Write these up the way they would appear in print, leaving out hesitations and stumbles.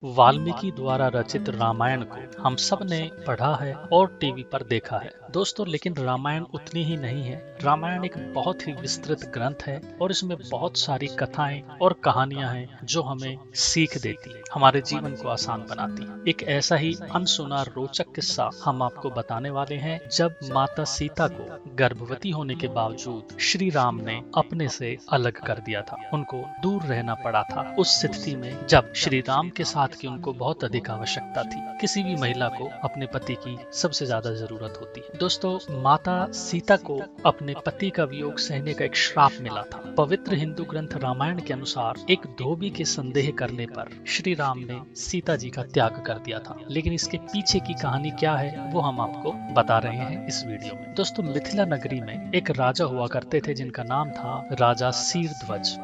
वाल्मीकि द्वारा रचित रामायण को हम सब ने पढ़ा है और टीवी पर देखा है दोस्तों, लेकिन रामायण उतनी ही नहीं है। रामायण एक बहुत ही विस्तृत ग्रंथ है और इसमें बहुत सारी कथाएं और कहानियां हैं जो हमें सीख देती, हमारे जीवन को आसान बनाती। एक ऐसा ही अनसुना रोचक किस्सा हम आपको बताने वाले हैं। जब माता सीता को गर्भवती होने के बावजूद श्री राम ने अपने से अलग कर दिया था, उनको दूर रहना पड़ा था। उस स्थिति में जब श्री राम के साथ की उनको बहुत अधिक आवश्यकता थी, किसी भी महिला को अपने पति की सबसे ज्यादा जरूरत होती है। दोस्तों, माता सीता को अपने पति का वियोग सहने का एक श्राप मिला था। पवित्र हिंदू ग्रंथ रामायण के अनुसार एक धोबी के संदेह करने पर श्री राम ने सीता जी का त्याग कर दिया था। लेकिन इसके पीछे की कहानी क्या है वो हम आपको बता रहे हैं इस वीडियो में। दोस्तों, मिथिला नगरी में एक राजा हुआ करते थे जिनका नाम था राजा शीरध्वज।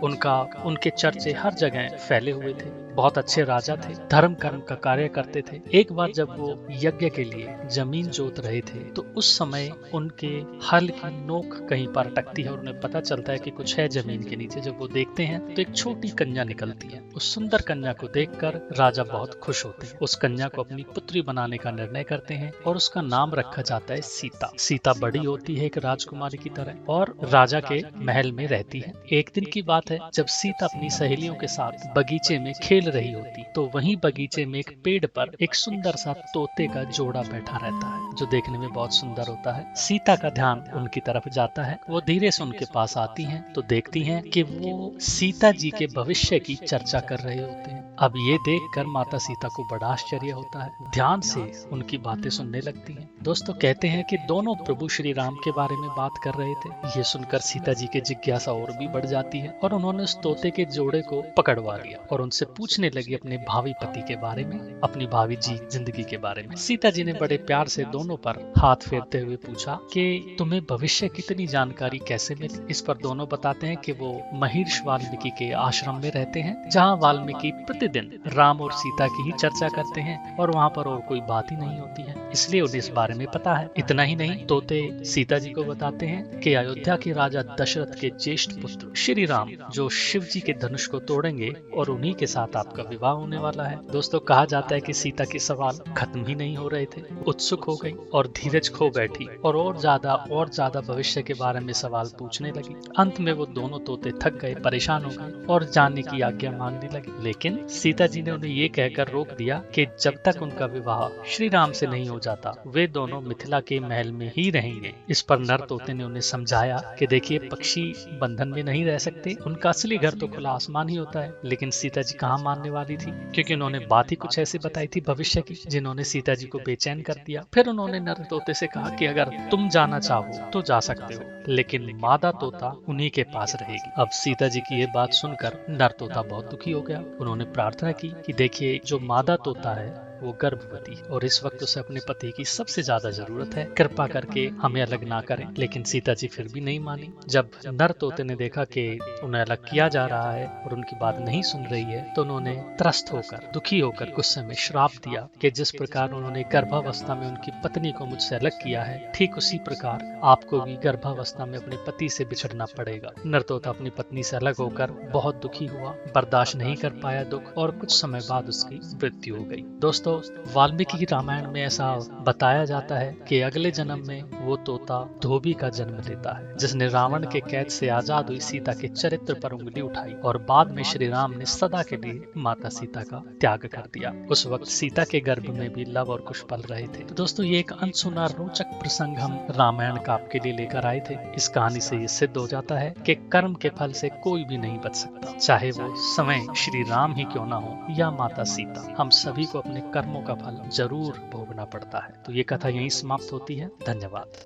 उनके चर्चे हर जगह फैले हुए थे। बहुत अच्छे राजा थे, धर्म कर्म का कार्य करते थे। एक बार जब वो यज्ञ के लिए जमीन जोत रहे थे तो उस समय उनके हल की नोक कहीं पर अटकती है और उन्हें पता चलता है कि कुछ है जमीन के नीचे। जब वो देखते हैं तो एक छोटी कन्या निकलती है। उस सुंदर कन्या को देखकर राजा बहुत खुश होते हैं। उस कन्या को अपनी पुत्री बनाने का निर्णय करते हैं और उसका नाम रखा जाता है सीता। सीता बड़ी होती है एक राजकुमारी की तरह और राजा के महल में रहती है। एक दिन की बात है, जब सीता अपनी सहेलियों के साथ बगीचे में खेल रही होती तो वहीं बगीचे में एक पेड़ पर एक सुंदर सा तोते का जोड़ा बैठा रहता है जो देखने में बहुत सुंदर होता है। सीता का ध्यान उनकी तरफ जाता है। वो धीरे से उनके पास आती हैं तो देखती हैं कि वो सीता जी के भविष्य की चर्चा कर रहे होते हैं। अब ये देखकर माता सीता को बड़ा आश्चर्य होता है, ध्यान से उनकी बातें सुनने लगती हैं। दोस्तों, कहते हैं कि दोनों प्रभु श्री राम के बारे में बात कर रहे थे। ये सुनकर सीता जी की जिज्ञासा और भी बढ़ जाती है और उन्होंने उस तोते के जोड़े को पकड़वा लिया और उनसे पूछने लगी अपने भावी पति के बारे में, अपनी भावी जिंदगी के बारे में। सीता जी ने बड़े प्यार से दोनों पर हाथ फेरते हुए पूछा कि तुम्हें भविष्य की इतनी जानकारी कैसे मिली। इस पर दोनों बताते हैं कि वो महर्षि वाल्मीकि के आश्रम में रहते हैं, जहाँ वाल्मीकि प्रतिदिन राम और सीता की ही चर्चा करते हैं और वहाँ पर और कोई बात ही नहीं होती है, इसलिए उन्हें इस बारे में पता है। इतना ही नहीं, तोते सीता जी को बताते हैं कि अयोध्या के राजा दशरथ के ज्येष्ठ पुत्र श्री राम जो शिव जी के धनुष को तोड़ेंगे और उन्हीं के साथ आपका विवाह होने वाला है। दोस्तों, कहा जाता है कि सीता के सवाल खत्म ही नहीं हो रहे थे, उत्सुक हो गई और धीरज खो बैठी और ज्यादा भविष्य के बारे में सवाल पूछने लगी। अंत में वो दोनों तोते थक गए, परेशान हो गए और जाने की आज्ञा मांगने लगे। लेकिन सीता जी ने उन्हें ये कहकर रोक दिया कि जब तक उनका विवाह श्री राम से नहीं हो जाता वे दोनों मिथिला के महल में ही रहेंगे। इस पर नर तोते ने उन्हें समझाया कि देखिए, पक्षी बंधन में नहीं रह सकते, उनका असली घर तो खुला आसमान ही होता है। लेकिन सीता जी कहाँ मानने वाली थी, क्योंकि उन्होंने बात ही कुछ ऐसी बताई थी भविष्य की जिन्होंने सीता जी को बेचैन कर दिया। फिर उन्होंने नर तोते से कहा कि अगर तुम जाना चाहो तो जा सकते हो, लेकिन मादा तोता उन्हीं के पास रहेगी। अब सीता जी की ये बात सुनकर नर तोता बहुत दुखी हो गया। उन्होंने प्रार्थना की कि देखिए, जो मादा तोता है वो गर्भवती है और इस वक्त उसे अपने पति की सबसे ज्यादा जरूरत है, कृपा करके हमें अलग ना करें। लेकिन सीता जी फिर भी नहीं मानी। जब नर तोते ने देखा कि उन्हें अलग किया जा रहा है और उनकी बात नहीं सुन रही है तो उन्होंने त्रस्त होकर, दुखी होकर गुस्से में श्राप दिया कि जिस प्रकार उन्होंने गर्भावस्था में उनकी पत्नी को मुझसे अलग किया है, ठीक उसी प्रकार आपको भी गर्भावस्था में अपने पति से बिछड़ना पड़ेगा। नर तोता अपनी पत्नी से अलग होकर बहुत दुखी हुआ, बर्दाश्त नहीं कर पाया दुख और कुछ समय बाद उसकी मृत्यु हो गई। दोस्तों, वाल्मीकि की रामायण में ऐसा बताया जाता है कि अगले जन्म में वो तोता धोबी का जन्म लेता है, जिसने रावण के कैद से आजाद हुई सीता के चरित्र पर उंगली उठाई और बाद में श्री राम ने सदा के लिए माता सीता का त्याग कर दिया। उस वक्त सीता के गर्भ में भी लव और कुश पल रहे थे। तो दोस्तों, ये एक अनसुना रोचक प्रसंग हम रामायण का आपके लिए लेकर आए थे। इस कहानी से ये सिद्ध हो जाता है कि कर्म के फल से कोई भी नहीं बच सकता, चाहे वो समय श्री राम ही क्यों ना हो या माता सीता। हम सभी को अपने कर्मों का फल जरूर भोगना पड़ता है। तो ये कथा यहीं समाप्त होती है। धन्यवाद।